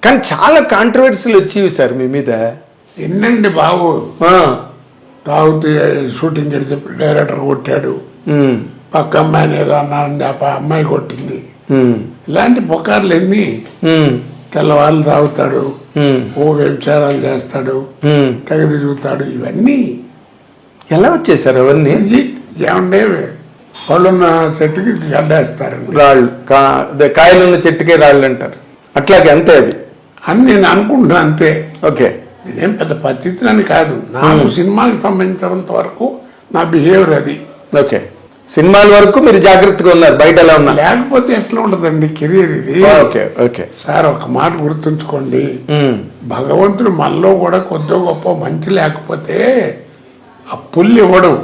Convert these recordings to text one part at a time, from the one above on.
కానీ చాలా కాంట్రవర్సీలు వచ్చేవి సార్ మీ మీద. ఎన్నండి బాబు, తాగుతూ షూటింగ్ వెళ్తే డైరెక్టర్ కొట్టాడు, పక్క అమ్మాయిని ఏదో అన్నారండి, ఆ అమ్మాయి కొట్టింది, ఇలాంటి పుకార్లు ఎన్ని. తెల్లవాళ్ళు తాగుతాడు, ఓ వ్యభిచారాలు చేస్తాడు, తెగ తిరుగుతాడు, ఇవన్నీ ఎలా వచ్చేసారు అవన్నీ? ఏమండే పళ్ళున్న చెట్టుకి గడ్డేస్తారండి, రాళ్ళు కాయలున్న చెట్టుకే రాళ్ళు అంటారు, అట్లాగే అంతే అది అని నేను అనుకుంటున్నా అంతే. ఓకే, నేనేం పెద్ద పద్ధతిని కాదు, నాకు సినిమాకి సంబంధించినంత వరకు నా బిహేవియర్ అది. ఓకే, సినిమాల వరకు మీరు జాగ్రత్తగా ఉన్నారు, బయట ఎలా ఉన్నారు. లేకపోతే ఎట్లా ఉంటదండి కెరీర్ ఇది. ఓకే ఓకే సార్, ఒక మాట గుర్తుంచుకోండి, భగవంతుడు మనలో కూడా కొద్ది గొప్ప మంచి లేకపోతే ఆ పుల్లు ఇవ్వడు,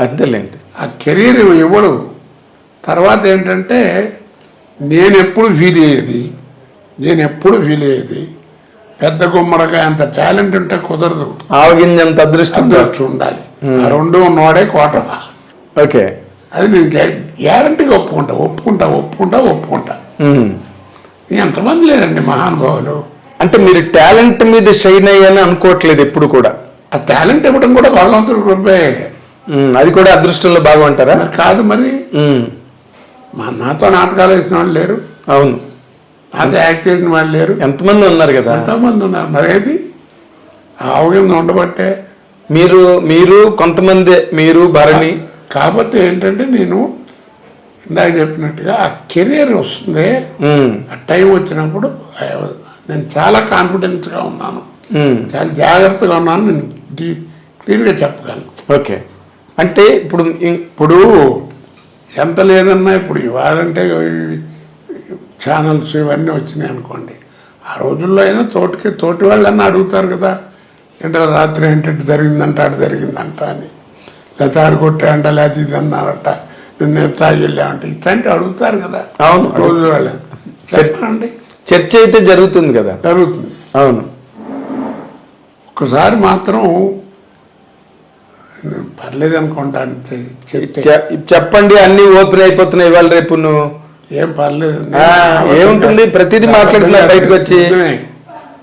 అంతేలేండి, ఆ కెరీర్ ఇవ్వడు. తర్వాత ఏంటంటే నేను ఎప్పుడు ఫీల్ అయ్యేది పెద్ద గుమ్మడికాయ అంత టాలెంట్ ఉంటే కుదరదు, ఆవగింజంత అదృష్టం ఉండాలి. ఆ రెండు ఉన్నవాడే కోట. ఓకే, అది నేను గ్యారంటీగా ఒప్పుకుంటా. ఎంతమంది లేరండి మహానుభావులు. అంటే మీరు టాలెంట్ మీద షైన్ అయ్యని అనుకోవట్లేదు ఎప్పుడు కూడా? ఆ టాలెంట్ ఇవ్వడం కూడా భగవంతుడి కృపే, అది కూడా అదృష్టంలో భాగం అంటారా? కాదు మరి, నాతో నాటకాలు వేసిన వాళ్ళు లేరు, అవును, నాతో యాక్ట్ చేసిన వాళ్ళు లేరు, ఎంతమంది ఉన్నారు కదా, ఎంతమంది ఉన్నారు. మరేది అవగాహన ఉండబట్టే మీరు కొంతమంది, మీరు భరణి. కాబట్టి ఏంటంటే నేను ఇందాక చెప్పినట్టుగా ఆ కెరీర్ వస్తుంది, ఆ టైం వచ్చినప్పుడు నేను చాలా కాన్ఫిడెన్స్గా ఉన్నాను, చాలా జాగ్రత్తగా ఉన్నాను, నేను క్లియర్గా చెప్పగలను. ఓకే, అంటే ఇప్పుడు ఎంత లేదన్నా ఇప్పుడు ఇవాళంటే ఛానల్స్ ఇవన్నీ వచ్చినాయి అనుకోండి, ఆ రోజుల్లో అయినా తోటి వాళ్ళన్నా అడుగుతారు కదా, ఏంటో రాత్రి ఏంటంటే జరిగిందంట, అటు జరిగిందంట అని, లేకపోతే ఆడుకొట్టాయంట, లేకపోతే ఇది అన్నారట, నిన్న తాగిళ్ళామంటే ఇట్లాంటి అడుగుతారు కదా. అవును, రోజు వాళ్ళని చెప్పండి, చర్చ అయితే జరుగుతుంది కదా. జరుగుతుంది, అవును. ఒకసారి మాత్రం పర్లేదు అనుకుంటాను, చెప్పండి, అన్ని ఓపెన్ అయిపోతున్నాయి ఇవాళ రేపు. నువ్వు ఏం పర్లేదు, ఏముంటుంది, ప్రతిదీ మాట్లాడుతున్నా బయటకు వచ్చి.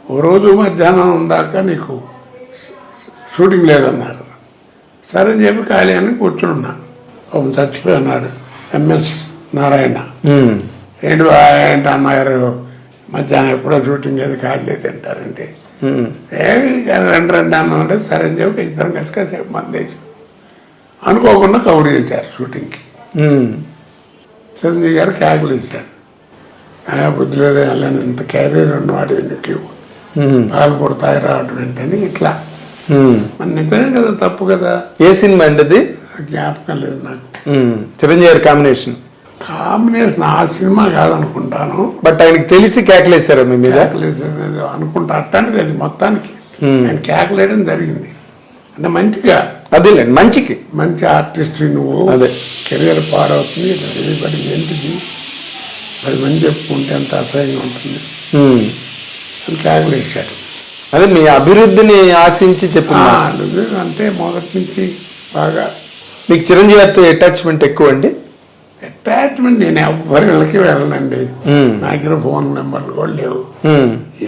ఓ రోజు మధ్యాహ్నం దాకా నీకు షూటింగ్ లేదన్నారు, సరే అని చెప్పి ఖాళీ అని కూర్చున్నాను. చచ్చిపోయినాడు ఎంఎస్ నారాయణ, ఏంటి అన్నగారు మధ్యాహ్నం ఎప్పుడో షూటింగ్ ఏది ఖాళీ తింటారంటే, రెండు అన్నామంటే సరే అని చెప్పి ఇద్దరం కలిసి కాసేపు మందేసి అనుకోకుండా కవర్ చేశారు షూటింగ్కి. చిరంజీవి గారు క్యాకులు ఇచ్చాడు, బుద్ధి లేదా వెళ్ళని ఇంత క్యారియర్ ఉన్నవాడు నీకు పాలు పుడతాయి రావడం ఏంటని ఇట్లా. మన నిజమే కదా, తప్పు కదా. ఏ సినిమా అండి అది? జ్ఞాపకం లేదు నాకు. చిరంజీవి గారి కాంబినేషన్ ఆ సినిమా కాదనుకుంటాను, బట్ ఆయనకి తెలిసి కేకలేసారా మీ మీద? కేకలేసారు అనుకుంటా, అట్లాంటిది అది మొత్తానికి ఆయన కేకలేయడం జరిగింది. అంటే మంచిగా, అదేలేండి, మంచి ఆర్టిస్ట్ నువ్వు, కెరియర్ పాడవుతుంది, ఏంటిది అది మంచి చెప్పుకుంటే ఎంత అసహ్యంగా ఉంటుంది అని కేకలేసాడు. అదే మీ అభివృద్ధిని ఆశించి చెప్పిన అంటే మొదటి నుంచి బాగా. మీకు చిరంజీవి గారితో అటాచ్మెంట్ ఎక్కువ అండి? అటాచ్మెంట్ నేను ఎవరి ఇళ్ళకి వెళ్ళనండి, నా దగ్గర ఫోన్ నెంబర్లు కూడా లేవు.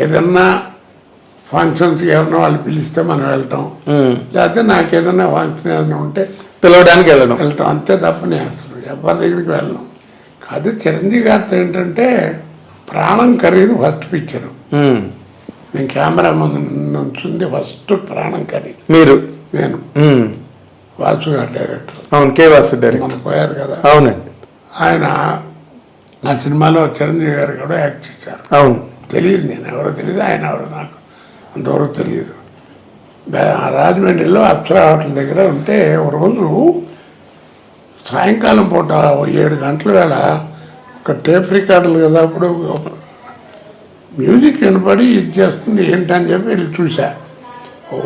ఏదన్నా ఫంక్షన్స్ ఎవరినో వాళ్ళు పిలిస్తే మనం వెళ్తాం, లేకపోతే నాకు ఏదైనా ఫంక్షన్ ఏదైనా ఉంటే పిలవడానికి వెళ్ళడం అంతే తప్ప నేను అసలు ఎవరి దగ్గరికి వెళ్ళను. కాదు, చిరంజీవి గారితో ఏంటంటే ప్రాణం ఖరీదు ఫస్ట్ పిక్చరు, నేను కెమెరా ముందు నుంచింది ఫస్ట్ ప్రాణం ఖరీదు. నేను వాసు గారు డైరెక్టర్. అవును, కే వాసు డైరెక్టర్, మనం పోయారు కదా. అవునండి, ఆయన ఆ సినిమాలో చిరంజీవి గారు కూడా యాక్ట్ చేశారు. అవును, తెలియదు, నేను ఎవరో తెలియదు, ఆయన ఎవరో నాకు అంతవరకు తెలియదు. రాజమండ్రిలో అప్సరా హోటల్ దగ్గర ఉంటే ఒక రోజు సాయంకాలం పూట 7 గంటల వేళ ఒక టేప్ రికార్డులు కదా, అప్పుడు మ్యూజిక్ వినపడి ఇది చేస్తుంది ఏంటని చెప్పి వెళ్ళి చూసా.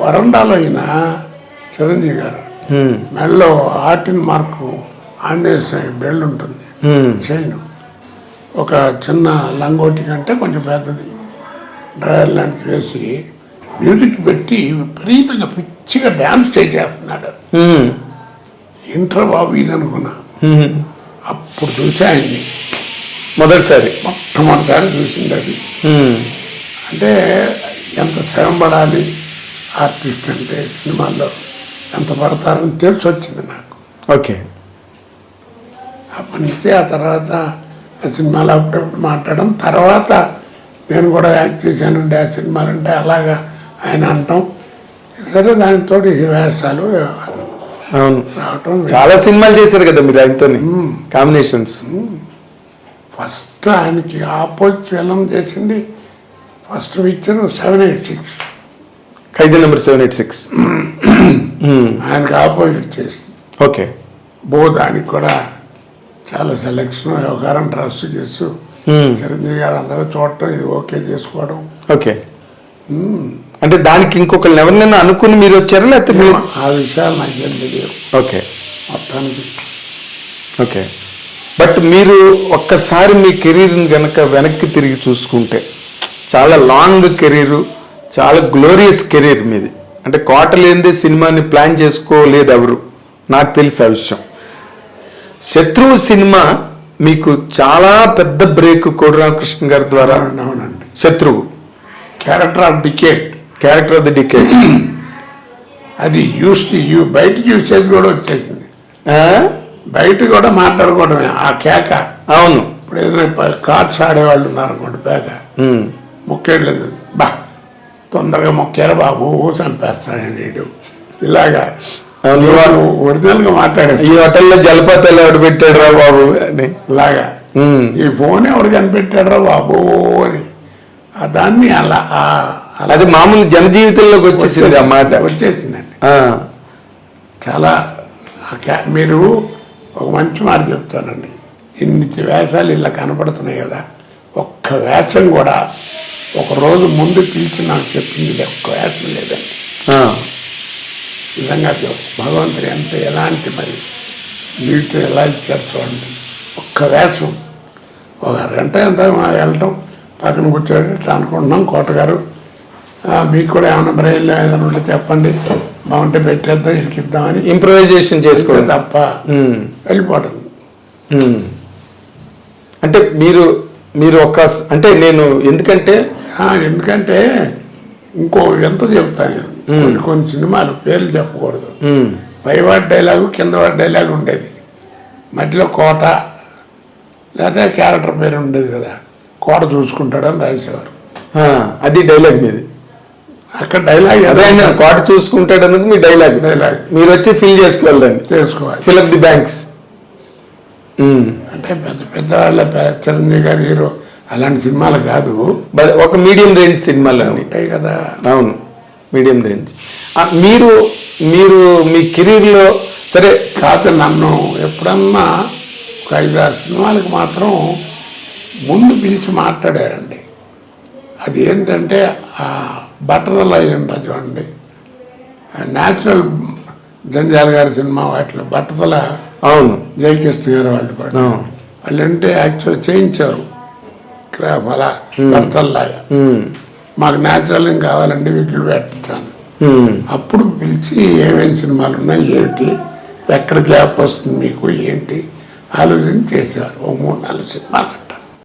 వరండాలో అయిన చిరంజీవి గారు మెడలో ఆర్టిన్ మార్కు ఆంజనేయ బెల్ట్ ఉంటుంది, చైన్, ఒక చిన్న లంగోటి కంటే కొంచెం పెద్దది, డ్రైవర్ లాంటిది వేసి మ్యూజిక్ పెట్టి విపరీతంగా పిచ్చిగా డ్యాన్స్ చేసేస్తున్నాడు. ఇంటర్ బాబు ఇది అనుకున్నా. అప్పుడు చూసా ఆయన్ని మొట్టమొదటిసారి చూసింది అది. అంటే ఎంత శ్రమ పడాలి ఆర్టిస్ట్ అంటే సినిమాల్లో ఎంత పడతారని తెలిసి వచ్చింది నాకు. ఓకే. అప్పటి నుంచి ఆ తర్వాత ఆ సినిమాలు అప్పుడప్పుడు మాట్లాడడం, తర్వాత నేను కూడా యాక్ట్ చేశానండి ఆ సినిమాలు అంటే అలాగా ఆయన అంటాం. సరే దానితో వేషాలు వ్యవహారం అవును, రావటం. చాలా సినిమాలు చేశారు కదా మీరు ఆయనతో కాంబినేషన్స్. ఫస్ట్ ఆయనకి ఆపోజిట్ ఫిల్మ్ చేసింది ఫస్ట్ పిక్చర్ 786, ఖైదీ నెంబర్ 786. ఆయనకి ఆపోజిట్ చేసింది. ఓకే. దానికి కూడా చాలా సెలెక్షన్ వ్యవహారం ట్రస్ట్ చేస్తూ చిరంజీవి గారు అందరూ చూడటం, ఇది ఓకే చేసుకోవడం. ఓకే. అంటే దానికి ఇంకొకరిని ఎవరినైనా అనుకుని మీరు వచ్చారా లేకపోతే మీరు? ఆ విషయాలు నాకేం తెలియదు. ఓకే. మొత్తానికి ఓకే. బట్ మీరు ఒక్కసారి మీ కెరీర్ని గనక వెనక్కి తిరిగి చూసుకుంటే చాలా లాంగ్ కెరీరు, చాలా గ్లోరియస్ కెరీర్ మీది. అంటే కోట లేనిదే సినిమాని ప్లాన్ చేసుకోలేదు ఎవరు, నాకు తెలిసి ఆ విషయం. శత్రువు సినిమా మీకు చాలా పెద్ద బ్రేక్ కోడి రామకృష్ణ గారి ద్వారా. అవునండి. శత్రువు character of decade, character of the decade, అది బయటకి యూసేజ్ కూడా వచ్చేసింది. బయట కూడా మాట్లాడుకోవడమే ఆ కేక. అవును. ఇప్పుడు ఏదైనా కార్డ్స్ ఆడేవాళ్ళు ఉన్నారనుకోండి, పేక మొక్కేయలేదు, బా తొందరగా మొక్కారు బాబు చంపేస్తాడండి వీడు, ఇలాగా ఒరిజినల్ గా మాట్లాడేది. ఈ హోటల్లో జలపాతాలు ఎవడు పెట్టాడు రా బాబు అని ఇలాగా, ఈ ఫోన్ ఎవడు కనిపెట్టాడు రా బాబు అని దాన్ని అలా అది మామూలు జనజీవితంలోకి వచ్చేసింది ఆ మాట, వచ్చేసిందండి. చాలా మీరు ఒక మంచి మాట చెప్తానండి, ఇన్ని వేషాలు ఇలా కనపడుతున్నాయి కదా, ఒక్క వేషం కూడా ఒక రోజు ముందు పిలిచి నాకు చెప్పింది ఒక్క వేషం లేదండి. నిజంగా భగవంతుడు ఎంత ఎలాంటి మరి జీవితం ఎలా ఇచ్చారు చూడండి. ఒక్క వేషం ఒక అరగంట ఎంత వెళ్ళటం, పక్కన కూర్చోండి ఇట్లా అనుకుంటున్నాం, కోటగారు మీకు కూడా ఏమైనా బ్రెయిన్లో ఏదైనా ఉంటే చెప్పండి, బాగుంటే పెట్టేద్దాం ఇరికిద్దామని ఇంప్రూవైజేషన్ చేసుకో తప్ప వెళ్ళిపోవటం. అంటే మీరు ఒక అంటే నేను ఎందుకంటే ఇంకో ఎంత చెప్తాను నేను, కొన్ని సినిమాలు పేర్లు చెప్పకూడదు, పైవాడి డైలాగు కిందవాడి డైలాగు ఉండేది, మధ్యలో కోట లేదా క్యారెక్టర్ పేరు ఉండేది కదా, కోట చూసుకుంటాడని రాసేవారు. అది డైలాగ్ మీది. అక్కడ డైలాగ్ కోట చూసుకుంటాడు అన్నది మీ డైలాగ్. మీరు వచ్చి ఫిల్ చేసుకోవాలి, ఫిల్ అప్ ది బ్యాంక్స్. అంటే పెద్ద పెద్ద వాళ్ళ చిరంజీవి గారి హీరో అలాంటి సినిమాలు కాదు, ఒక మీడియం రేంజ్ సినిమాలు ఉంటాయి కదా. అవును, మీడియం రేంజ్. మీరు మీ కెరీర్లో సరే కాదు, నన్ను ఎప్పుడన్నా ఒక 5-6 సినిమాలకు మాత్రం ముందు పిలిచి మాట్లాడారండి. అది ఏంటంటే ఆ బట్టదల అయ్యింటారు చూడండి, న్యాచురల్ జంజాల్ గారి సినిమా వాటిలో బట్టదల. అవును, జయకృష్ణ గారు వాళ్ళు అంటే యాక్చువల్ చేయించారు క్రాఫ్ అలా బట్టల్లాగా, మాకు న్యాచురల్ ఏం కావాలండి విగ్గులు పెట్టాను. అప్పుడు పిలిచి ఏమేమి సినిమాలు ఉన్నాయి ఏంటి, ఎక్కడ గ్యాప్ వస్తుంది మీకు ఏంటి ఆలోచన చేసేవారు. ఓ 3-4 సినిమాలు